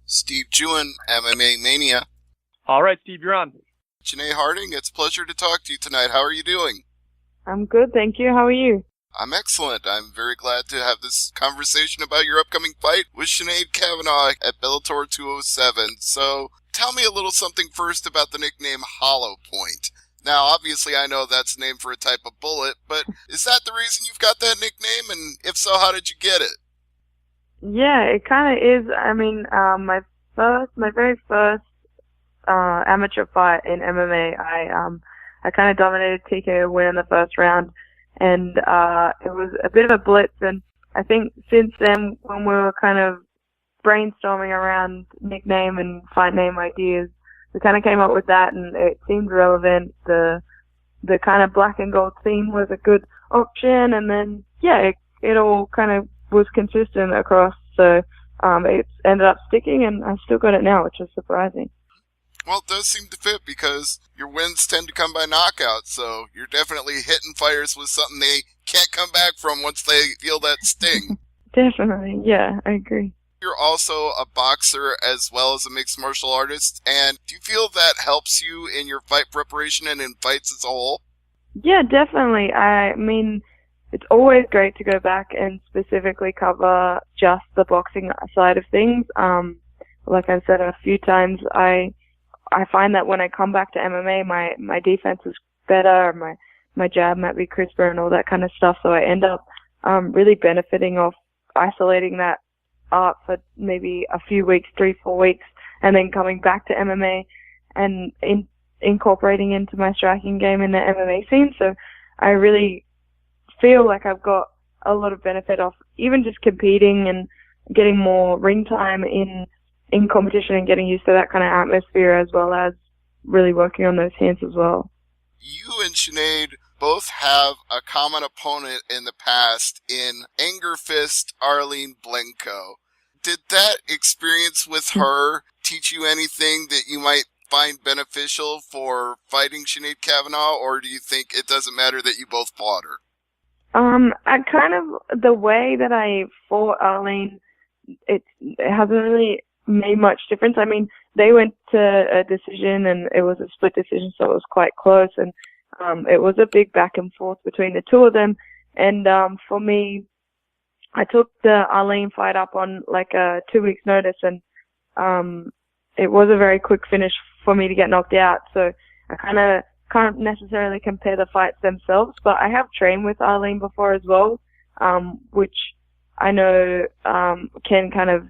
Steve Jewin, MMA Mania. All right, Steve, you're on. Janay Harding, it's a pleasure to talk to you tonight. How are you doing? I'm good, thank you. How are you? I'm excellent. I'm very glad to have this conversation about your upcoming fight with Sinead Kavanagh at Bellator 207. So, tell me a little something first about the nickname Hollow Point. Now, obviously, I know that's a name for a type of bullet, but is that the reason you've got that nickname? And if so, how did you get it? Yeah, it kind of is. I mean, my very first amateur fight in MMA, I kind of dominated TKO win in the first round, and it was a bit of a blitz. And I think since then, when we were kind of brainstorming around nickname and fight name ideas, we kind of came up with that, and it seemed relevant. The kind of black and gold theme was a good option, and then it all kind of was consistent across. So it ended up sticking, and I still got it now, which is surprising. Well, it does seem to fit because your wins tend to come by knockout, so you're definitely hitting fighters with something they can't come back from once they feel that sting. Definitely, yeah, I agree. You're also a boxer as well as a mixed martial artist, and do you feel that helps you in your fight preparation and in fights as a whole? Yeah, definitely. I mean, it's always great to go back and specifically cover just the boxing side of things. Like I've said a few times, I find that when I come back to MMA, my defense is better, my jab might be crisper and all that kind of stuff, so I end up really benefiting off isolating that art for maybe a few weeks, 3-4 weeks, and then coming back to MMA and incorporating into my striking game in the MMA scene. So I really feel like I've got a lot of benefit off even just competing and getting more ring time in competition and getting used to that kind of atmosphere, as well as really working on those hands as well. You and Sinead both have a common opponent in the past in Anger Fist Arlene Blenko. Did that experience with her teach you anything that you might find beneficial for fighting Sinead Kavanagh, or do you think it doesn't matter that you both fought her? The way that I fought Arlene, it hasn't really made much difference. I mean, they went to a decision, and it was a split decision, so it was quite close, and it was a big back and forth between the two of them. And for me, I took the Arlene fight up on like a 2 weeks notice, and it was a very quick finish for me to get knocked out. So I kind of can't necessarily compare the fights themselves, but I have trained with Arlene before as well, which I know can kind of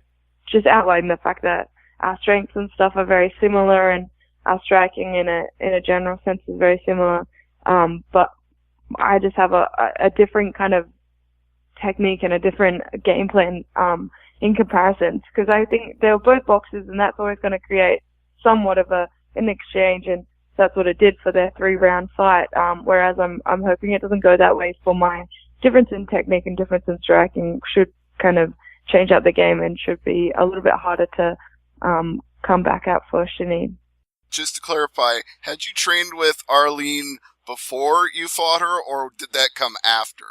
just outline the fact that our strengths and stuff are very similar, and our striking in a general sense is very similar. But I just have a different kind of technique and a different game plan in comparison, because I think they're both boxers, and that's always going to create somewhat of an exchange, and that's what it did for their 3-round fight. Whereas I'm hoping it doesn't go that way for my difference in technique and difference in striking should kind of change up the game and should be a little bit harder to come back out for Sinead. Just to clarify, had you trained with Arlene before you fought her, or did that come after?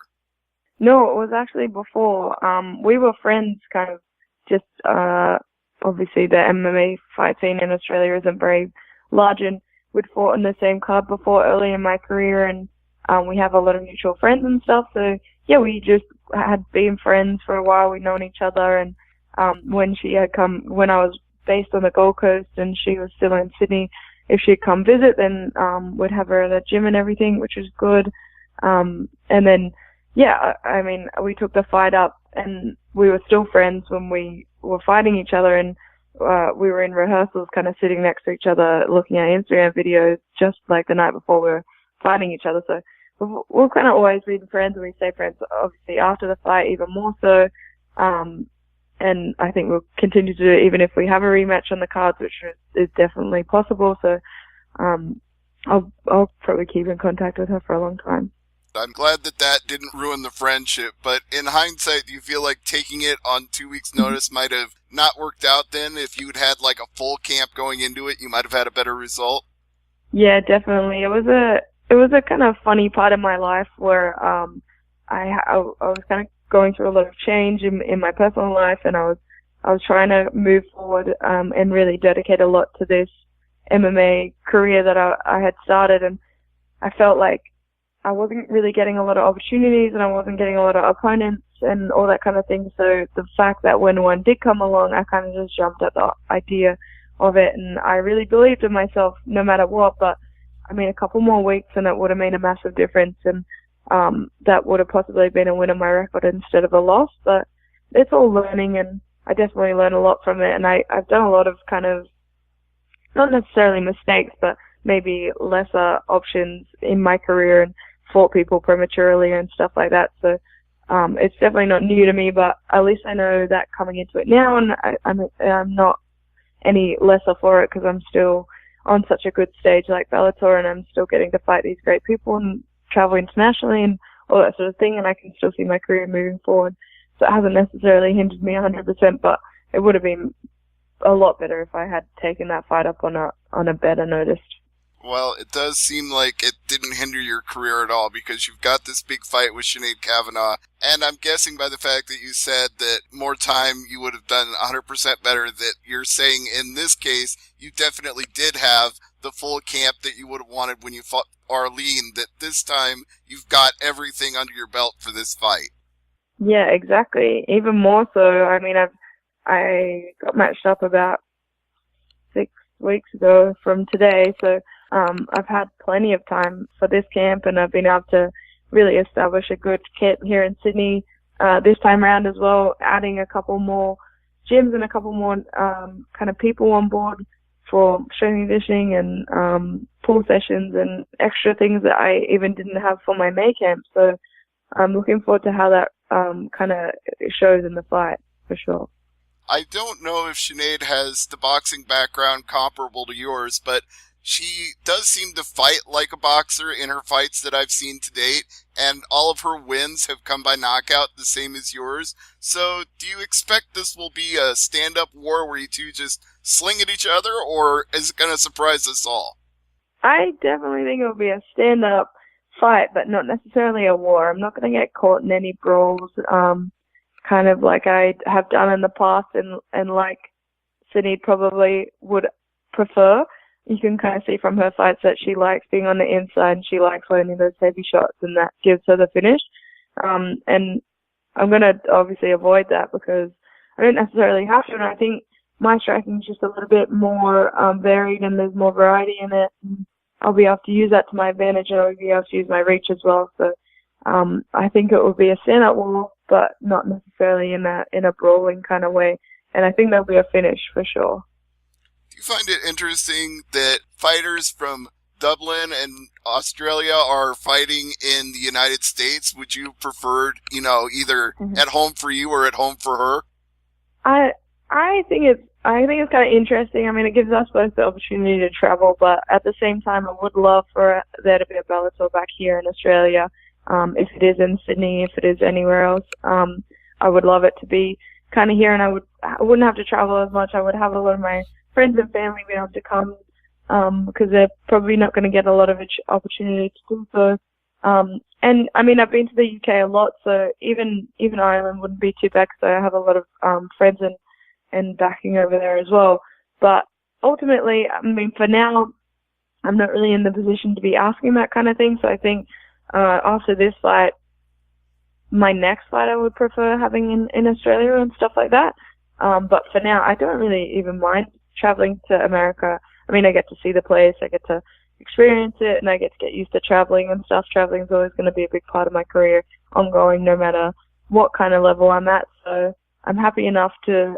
No, it was actually before. We were friends, kind of just, obviously the MMA fight scene in Australia isn't very large, and we'd fought in the same club before early in my career, and we have a lot of mutual friends and stuff, so yeah, we just had been friends for a while. We'd known each other, and when I was based on the Gold Coast and she was still in Sydney, if she'd come visit, then we'd have her at the gym and everything, which was good. And then, yeah, I mean, we took the fight up, and we were still friends when we were fighting each other, and we were in rehearsals kind of sitting next to each other looking at Instagram videos just like the night before we were fighting each other. So we've kind of always been friends, and we stay friends, obviously, after the fight even more so. And I think we'll continue to do it even if we have a rematch on the cards, which is definitely possible. So I'll probably keep in contact with her for a long time. I'm glad that didn't ruin the friendship, but in hindsight, do you feel like taking it on 2 weeks' notice might have not worked out then? If you'd had like a full camp going into it, you might have had a better result? Yeah, definitely. It was a kind of funny part of my life where I was kind of going through a lot of change in my personal life, and I was I was trying to move forward and really dedicate a lot to this MMA career that I had started, and I felt like I wasn't really getting a lot of opportunities and I wasn't getting a lot of opponents and all that kind of thing. So the fact that when one did come along, I kind of just jumped at the idea of it, and I really believed in myself no matter what. But I mean, a couple more weeks and it would have made a massive difference, and that would have possibly been a win on my record instead of a loss. But it's all learning, and I definitely learned a lot from it. And I've done a lot of kind of, not necessarily mistakes, but maybe lesser options in my career and fought people prematurely and stuff like that. So it's definitely not new to me, but at least I know that coming into it now, and I'm not any lesser for it because I'm still on such a good stage like Bellator, and I'm still getting to fight these great people and travel internationally and all that sort of thing, and I can still see my career moving forward. So it hasn't necessarily hindered me 100%, but it would have been a lot better if I had taken that fight up on a better notice. Well, it does seem like it didn't hinder your career at all, because you've got this big fight with Sinead Kavanagh, and I'm guessing by the fact that you said that more time you would have done 100% better, that you're saying in this case you definitely did have the full camp that you would have wanted when you fought Arlene, that this time you've got everything under your belt for this fight. Yeah, exactly. Even more so. I mean, I got matched up about 6 weeks ago from today, so I've had plenty of time for this camp, and I've been able to really establish a good kit here in Sydney this time around as well, adding a couple more gyms and a couple more kind of people on board for strength and conditioning and pool sessions and extra things that I even didn't have for my May camp. So I'm looking forward to how that kind of shows in the fight, for sure. I don't know if Sinead has the boxing background comparable to yours, but she does seem to fight like a boxer in her fights that I've seen to date, and all of her wins have come by knockout, the same as yours. So do you expect this will be a stand-up war where you two just sling at each other, or is it going to surprise us all? I definitely think it'll be a stand-up fight, but not necessarily a war. I'm not going to get caught in any brawls, kind of like I have done in the past, and like Sinead probably would prefer. You can kind of see from her fights that she likes being on the inside and she likes landing those heavy shots, and that gives her the finish. And I'm going to obviously avoid that because I don't necessarily have to, and I think my striking is just a little bit more varied and there's more variety in it. And I'll be able to use that to my advantage, and I'll be able to use my reach as well. So I think it will be a stand-up war, but not necessarily in a brawling kind of way. And I think there'll be a finish for sure. Do you find it interesting that fighters from Dublin and Australia are fighting in the United States? Would you prefer, either at home for you or at home for her? I think it's kind of interesting. I mean, it gives us both the opportunity to travel, but at the same time, I would love for there to be a Bellator back here in Australia. If it is in Sydney, if it is anywhere else, I would love it to be kind of here, and I wouldn't have to travel as much. I would have a lot of my friends and family be able to come because they're probably not going to get a lot of opportunity to do so. And I mean, I've been to the UK a lot, so even Ireland wouldn't be too bad because I have a lot of friends and backing over there as well. But ultimately, I mean, for now, I'm not really in the position to be asking that kind of thing. So I think after this fight, my next fight I would prefer having in Australia and stuff like that. But for now, I don't really even mind traveling to America. I mean, I get to see the place, I get to experience it, and I get to get used to traveling and stuff. Traveling is always going to be a big part of my career, ongoing, no matter what kind of level I'm at. So I'm happy enough to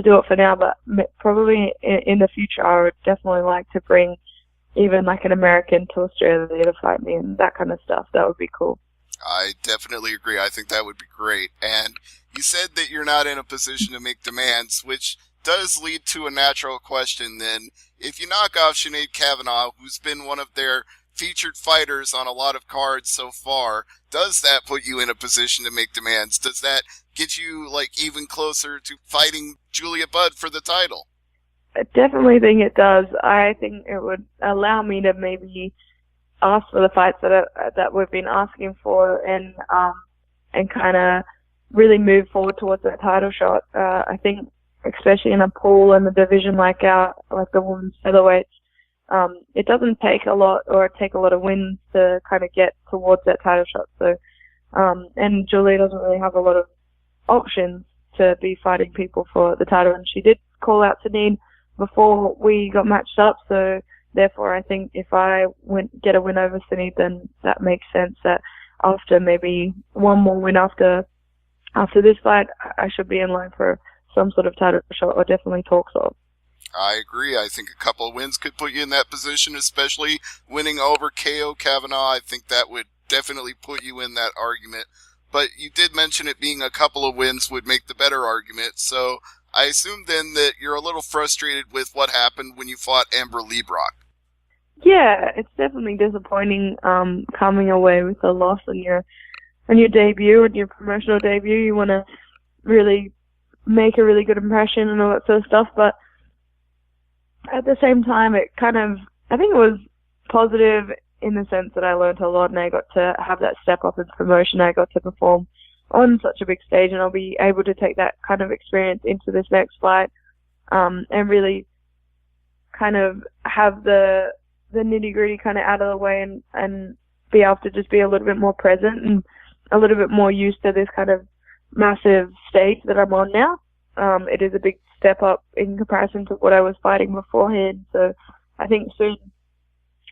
do it for now, but probably in the future, I would definitely like to bring even like an American to Australia to fight me and that kind of stuff. That would be cool. I definitely agree. I think that would be great. And you said that you're not in a position to make demands, which does lead to a natural question then. If you knock off Sinead Kavanagh, who's been one of their featured fighters on a lot of cards so far, does that put you in a position to make demands? Does that get you even closer to fighting Julia Budd for the title? I definitely think it does. I think it would allow me to maybe ask for the fights that we've been asking for, and kind of really move forward towards that title shot. I think especially in a pool and a division like the women's featherweights, it doesn't take a lot of wins to kind of get towards that title shot. So, and Julie doesn't really have a lot of options to be fighting people for the title, and she did call out Sinead before we got matched up, so therefore I think if I get a win over Sinead, then that makes sense that after maybe one more win after this fight, I should be in line for some sort of title shot, or definitely talks of. I agree. I think a couple of wins could put you in that position, especially winning over KO Kavanagh. I think that would definitely put you in that argument. But you did mention it being a couple of wins would make the better argument, so I assume then that you're a little frustrated with what happened when you fought Amber Liebrock. Yeah, it's definitely disappointing coming away with a loss on your debut, and your promotional debut. You want to really make a really good impression and all that sort of stuff, but at the same time, I think it was positive in the sense that I learned a lot and I got to have that step up in promotion. I got to perform on such a big stage, and I'll be able to take that kind of experience into this next fight, and really kind of have the nitty-gritty kind of out of the way, and be able to just be a little bit more present and a little bit more used to this kind of massive stage that I'm on now. It is a big step up in comparison to what I was fighting beforehand, so I think soon,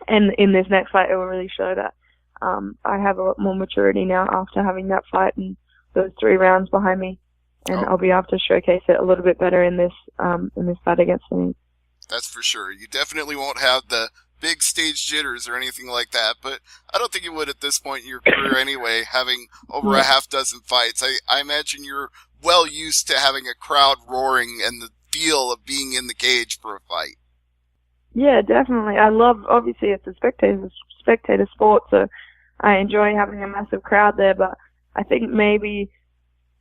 and in this next fight, it will really show that I have a lot more maturity now after having that fight and those 3 rounds behind me, and I'll be able to showcase it a little bit better in this fight against me. That's for sure. You definitely won't have the big stage jitters or anything like that, but I don't think you would at this point in your career anyway, having over a half dozen fights. I imagine you're well used to having a crowd roaring and the feel of being in the cage for a fight. Yeah, definitely. Obviously it's a spectator sport, so I enjoy having a massive crowd there, but I think maybe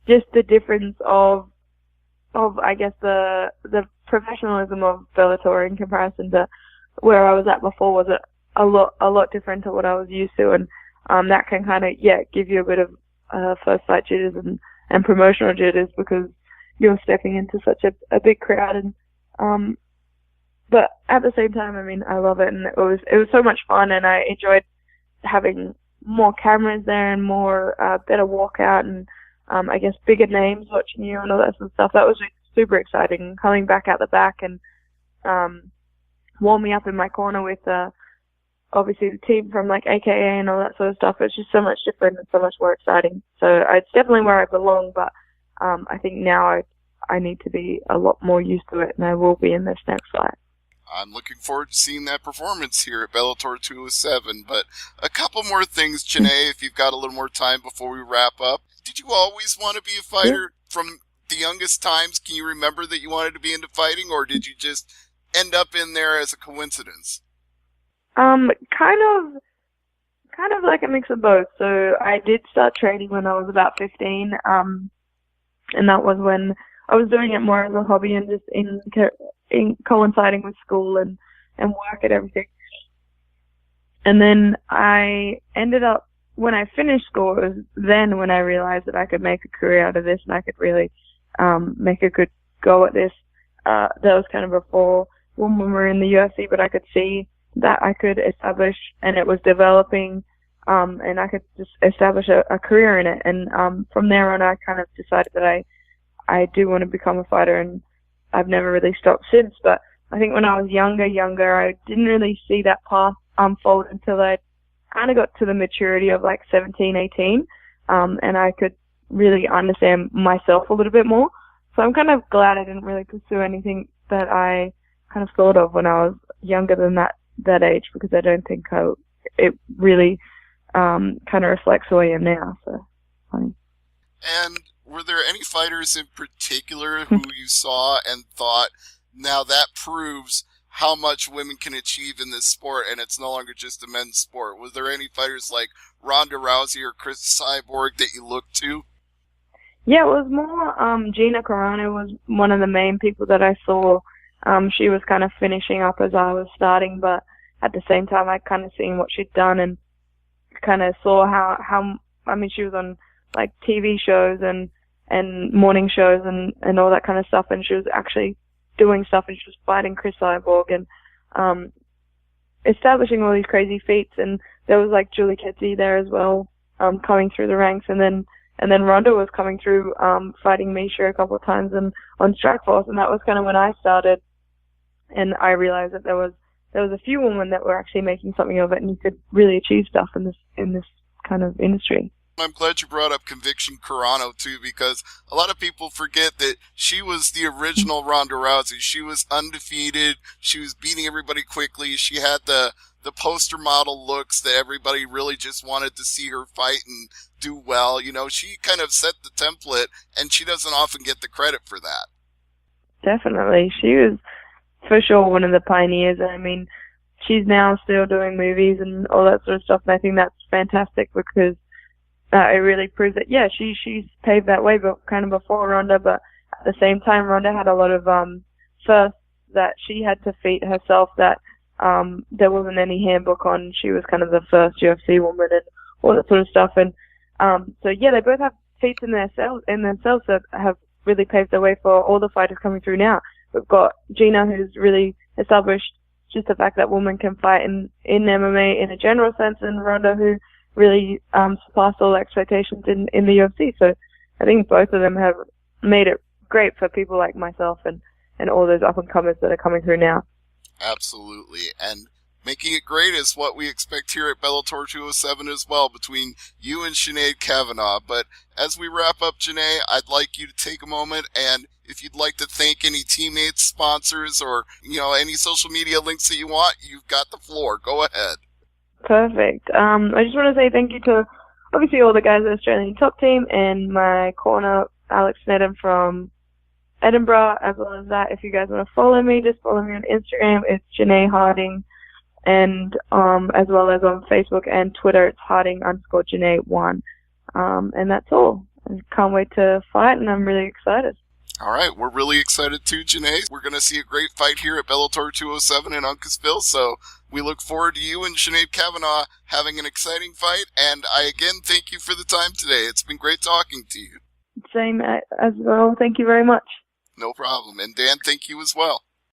just the difference of I guess the professionalism of Bellator in comparison to where I was at before was a lot different to what I was used to, and that can kind of give you a bit of first fight jitters and promotional jitters because you're stepping into such a big crowd, and but at the same time, I mean, I love it, and it was so much fun, and I enjoyed having more cameras there and more better walkout, and I guess bigger names watching you and all that sort of stuff. That was super exciting. Coming back out the back and warming up in my corner with obviously the team from like AKA and all that sort of stuff. It's just so much different and so much more exciting. So it's definitely where I belong, but I think now I need to be a lot more used to it, and I will be in this next fight. I'm looking forward to seeing that performance here at Bellator 207. But a couple more things, Janay, if you've got a little more time before we wrap up. Did you always want to be a fighter from the youngest times? Can you remember that you wanted to be into fighting, or did you just end up in there as a coincidence? Kind of like a mix of both. So I did start training when I was about 15, and that was when I was doing it more as a hobby and just in coinciding with school and work and everything. And then I ended up, when I finished school, it was then when I realized that I could make a career out of this and I could really make a good go at this. That was kind of before when we were in the UFC, but I could see that I could establish, and it was developing, and I could just establish a career in it. And from there on, I kind of decided that I do want to become a fighter, and I've never really stopped since. But I think when I was younger, I didn't really see that path unfold until I kind of got to the maturity of like 17, 18, and I could really understand myself a little bit more. So I'm kind of glad I didn't really pursue anything that I kind of thought of when I was younger than that age, because I don't think it really kind of reflects who I am now. So funny. And were there any fighters in particular who you saw and thought, now that proves how much women can achieve in this sport, and it's no longer just a men's sport? Was there any fighters like Ronda Rousey or Chris Cyborg that you looked to? Yeah, it was more Gina Carano was one of the main people that I saw. She was kind of finishing up as I was starting, but at the same time, I kind of seen what she'd done and kind of saw how I mean, she was on like TV shows and and morning shows and all that kind of stuff. And she was actually doing stuff, and she was fighting Chris Cyborg and establishing all these crazy feats. And there was like Julie Kedzie there as well, coming through the ranks. And then Ronda was coming through, fighting Misha a couple of times and on Strikeforce. And that was kind of when I started. And I realized that there was a few women that were actually making something of it, and you could really achieve stuff in this kind of industry. I'm glad you brought up Conviction Carano, too, because a lot of people forget that she was the original Ronda Rousey. She was undefeated. She was beating everybody quickly. She had the poster model looks that everybody really just wanted to see her fight and do well. You know, she kind of set the template, and she doesn't often get the credit for that. Definitely. She was for sure one of the pioneers. I mean, she's now still doing movies and all that sort of stuff, and I think that's fantastic because it really proves that, yeah, she's paved that way, but kind of before Ronda, but at the same time, Ronda had a lot of firsts that she had to feat herself that there wasn't any handbook on. She was kind of the first UFC woman and all that sort of stuff. And so, yeah, they both have feats in themselves that have really paved the way for all the fighters coming through now. We've got Gina, who's really established just the fact that women can fight in MMA in a general sense, and Ronda, who really surpassed all expectations in the UFC. So I think both of them have made it great for people like myself and all those up-and-comers that are coming through now. Absolutely. And making it great is what we expect here at Bellator 207 as well, between you and Sinead Kavanagh. But as we wrap up, Janay, I'd like you to take a moment, and if you'd like to thank any teammates, sponsors, or any social media links that you want, you've got the floor. Go ahead. Perfect. I just want to say thank you to obviously all the guys at the Australian Top Team and my corner, Alex Nedham from Edinburgh, as well as that. If you guys want to follow me, just follow me on Instagram. It's Janay Harding, and as well as on Facebook and Twitter, it's Harding_Janay1. And that's all. I can't wait to fight, and I'm really excited. All right, we're really excited too, Janay. We're going to see a great fight here at Bellator 207 in Uncasville, so we look forward to you and Sinead Kavanagh having an exciting fight, and I again thank you for the time today. It's been great talking to you. Same as well. Thank you very much. No problem. And Dan, thank you as well.